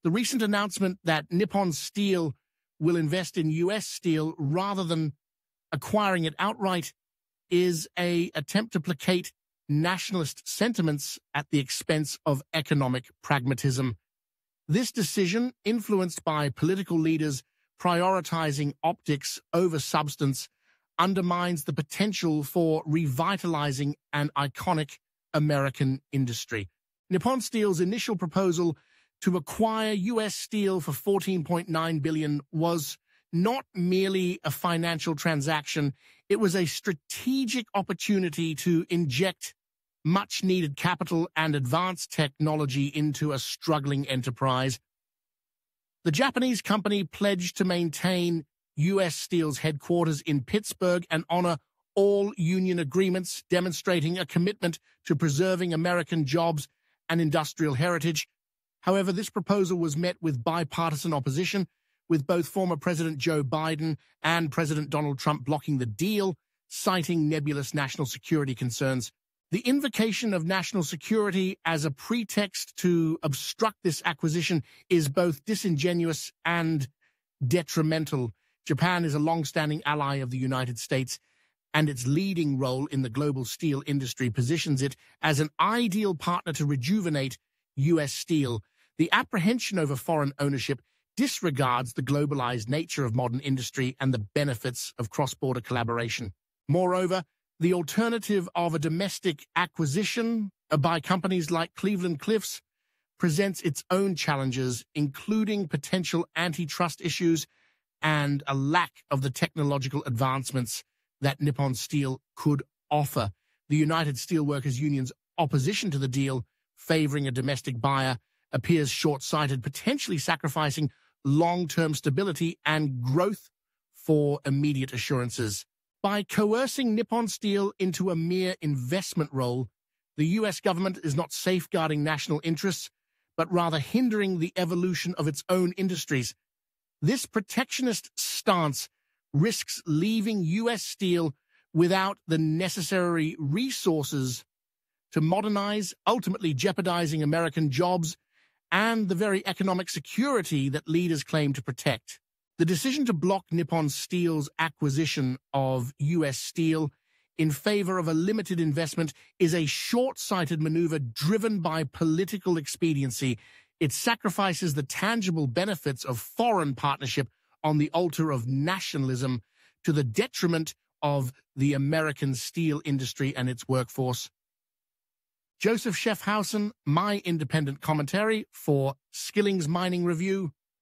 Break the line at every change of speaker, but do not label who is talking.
The recent announcement that Nippon Steel will invest in U.S. steel rather than acquiring it outright is an attempt to placate nationalist sentiments at the expense of economic pragmatism. This decision, influenced by political leaders prioritizing optics over substance, undermines the potential for revitalizing an iconic American industry. Nippon Steel's initial proposal to acquire U.S. Steel for $14.9 billion was not merely a financial transaction, it was a strategic opportunity to inject much-needed capital and advanced technology into a struggling enterprise. The Japanese company pledged to maintain U.S. Steel's headquarters in Pittsburgh and honor all union agreements, demonstrating a commitment to preserving American jobs and industrial heritage. However, this proposal was met with bipartisan opposition, with both former President Joe Biden and President Donald Trump blocking the deal, citing nebulous national security concerns. The invocation of national security as a pretext to obstruct this acquisition is both disingenuous and detrimental. Japan is a long-standing ally of the United States, and its leading role in the global steel industry positions it as an ideal partner to rejuvenate U.S. steel. The apprehension over foreign ownership disregards the globalized nature of modern industry and the benefits of cross-border collaboration. Moreover, the alternative of a domestic acquisition by companies like Cleveland-Cliffs presents its own challenges, including potential antitrust issues and a lack of the technological advancements that Nippon Steel could offer. The United Steelworkers Union's opposition to the deal, favoring a domestic buyer, appears short-sighted, potentially sacrificing long-term stability and growth for immediate assurances. By coercing Nippon Steel into a mere investment role, the U.S. government is not safeguarding national interests, but rather hindering the evolution of its own industries. This protectionist stance risks leaving U.S. Steel without the necessary resources to modernize, ultimately jeopardizing American jobs and the very economic security that leaders claim to protect. The decision to block Nippon Steel's acquisition of U.S. Steel in favor of a limited investment is a short-sighted maneuver driven by political expediency. It sacrifices the tangible benefits of foreign partnership on the altar of nationalism to the detriment of the American steel industry and its workforce. Joseph Schaffhausen, my independent commentary for Skilling's Mining Review.